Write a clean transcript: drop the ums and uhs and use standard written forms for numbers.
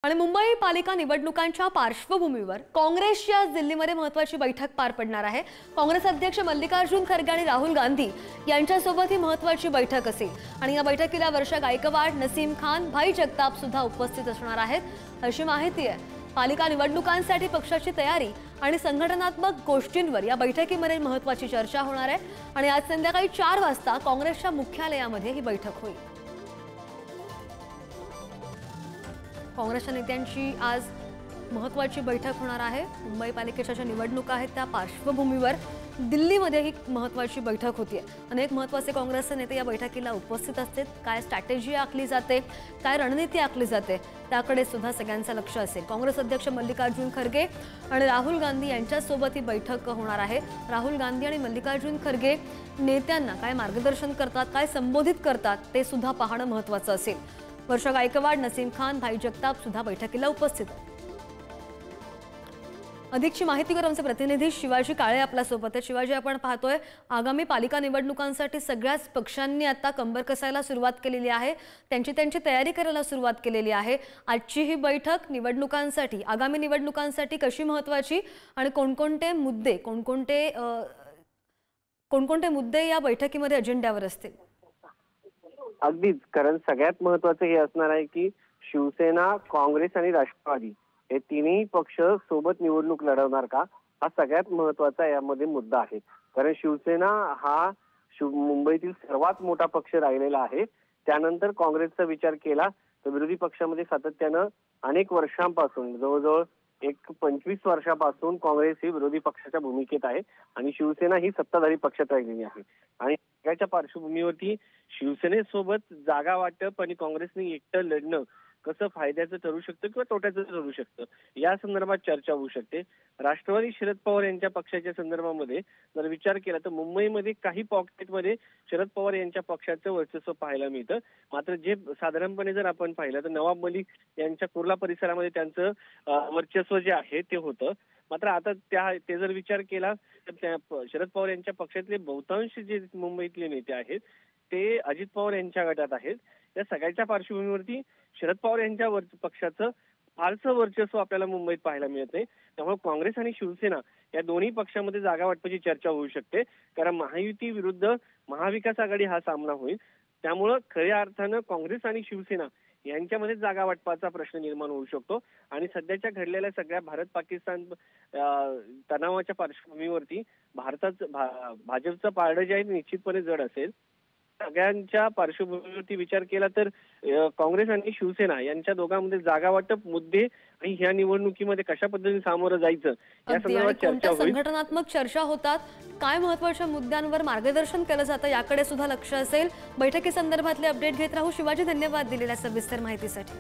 आणि मुंबई पालिका निवडणुकांच्या पार्श्वभूमीवर काँग्रेसची आज दिल्लीमध्ये महत्त्वाची बैठक पार पडणार आहे। काँग्रेस अध्यक्ष मल्लिकार्जुन खरगे आणि राहुल गांधी यांच्यासोबत ही महत्त्वाची बैठक असेल आणि या बैठकीला वर्षा गायकवाड, नसीम खान, भाई जगताप सुद्धा उपस्थित असणार आहेत अशी माहिती आहे। पालिका निवडणुकांसाठी पक्षाची तयारी आणि संघटनात्मक गोष्टींवर या बैठकीमध्ये महत्त्वाची चर्चा होणार आहे आणि आज संध्याकाळी 4 वाजता काँग्रेसच्या मुख्यालयामध्ये ही बैठक होईल। काँग्रेसच्या नेत्यांची आज महत्त्वाची बैठक होणार आहे। मुंबई पालिकेच्या ज्या निवडणुका आहेत त्या पार्श्वभूमीवर दिल्लीमध्ये ही महत्त्वाची बैठक होतीये। अनेक महत्त्वाचे काँग्रेसचे नेते या बैठकीला उपस्थित असतील। काय स्ट्रॅटेजी आखली जाते, काय रणनीती आखली जाते त्याकडे सुद्धा सगळ्यांचं लक्ष असेल। काँग्रेस अध्यक्ष मल्लिकार्जुन खरगे आणि राहुल गांधी यांच्यासोबत ही बैठक होणार आहे। राहुल गांधी आणि मल्लिकार्जुन खरगे नेत्यांना काय मार्गदर्शन करतात, काय संबोधित करतात ते सुद्धा पाहणं महत्त्वाचं असेल। वर्षा गायकवाड, नसीम खान, भाई जगताप सुद्धा बैठकीला उपस्थित आहेत। अधिकची माहिती करून आमचे प्रतिनिधी शिवाजी काळे आपल्या सोबत आहेत। शिवाजी, आपण पाहतोय आगामी पालिका निवडणुकांसाठी सगळ्याच पक्षांनी आता कंबर कसायला सुरुवात केलेली आहे, त्यांची तयारी करायला सुरुवात केलेली आहे। आजची ही बैठक निवडणुकांसाठी, आगामी निवडणुकांसाठी कशी महत्त्वाची आणि कोणकोणते मुद्दे या बैठकीमध्ये अजेंड्यावर असतील? अगदीच, कारण सगळ्यात महत्त्वाचं हे असणार आहे की शिवसेना, काँग्रेस आणि राष्ट्रवादी हे तिन्ही पक्ष सोबत निवडणूक लढवणार का, हा सगळ्यात महत्त्वाचा यामध्ये मुद्दा आहे। कारण शिवसेना हा मुंबईतील सर्वात मोठा पक्ष राहिलेला आहे। त्यानंतर काँग्रेसचा विचार केला तर विरोधी पक्षामध्ये सातत्यानं अनेक वर्षांपासून, जवळजवळ 25 वर्षापासून काँग्रेस ही विरोधी पक्षाच्या भूमिकेत आहे आणि शिवसेना ही सत्ताधारी पक्षात राहिलेली आहे। आणि त्याच्या पार्श्वभूमीवरती शिवसेनेसोबत जागा वाटप आणि काँग्रेसने एकटं लढणं कसं फायद्याचं ठरू शकतं किंवा तोट्याचं ठरू शकतं या संदर्भात चर्चा होऊ शकते। राष्ट्रवादी शरद पवार यांच्या पक्षाच्या संदर्भामध्ये जर विचार केला तर मुंबईमध्ये काही पॉकेटमध्ये शरद पवार यांच्या पक्षाचं वर्चस्व पाहायला मिळतं। मात्र जे साधारणपणे जर आपण पाहिलं तर नवाब मलिक यांच्या कुर्ला परिसरामध्ये त्यांचं वर्चस्व जे आहे ते होतं। मात्र आता ते जर विचार केला तर शरद पवार यांच्या पक्षातले बहुतांश जे मुंबईतले नेते आहेत ते अजित पवार यांच्या गटात आहेत। या सगळ्याच्या पार्श्वभूमीवरती शरद पवार यांच्या पक्षाचं फारसं वर्चस्व आपल्याला मुंबईत पाहायला मिळत नाही। त्यामुळे काँग्रेस आणि शिवसेना या दोन्ही पक्षामध्ये जागा वाटपाची चर्चा होऊ शकते, कारण महायुती विरुद्ध महाविकास आघाडी हा सामना होईल। त्यामुळे खऱ्या अर्थानं काँग्रेस आणि शिवसेना यांच्यामध्ये जागा वाटपाचा प्रश्न निर्माण होऊ शकतो आणि सध्याच्या घडलेल्या सगळ्या भारत पाकिस्तान तणावाच्या पार्श्वभूमीवरती भाजपचं पारडं जे आहे निश्चितपणे जड असेल। सगळ्यांच्या पार्श्वभूमीवरती विचार केला तर काँग्रेस आणि शिवसेना यांच्या दोघांमध्ये जागा वाटप मुद्दे आणि ह्या निवडणुकीमध्ये कशा पद्धतीने सामोरं जायचं या संदर्भात चर्चा होईल। संघटनात्मक चर्चा होतात, काय महत्त्वाच्या मुद्द्यांवर मार्गदर्शन केलं जातं याकडे सुद्धा लक्ष असेल। बैठकी संदर्भातले अपडेट घेत राहू। शिवाजी, धन्यवाद दिलेल्या सविस्तर माहितीसाठी।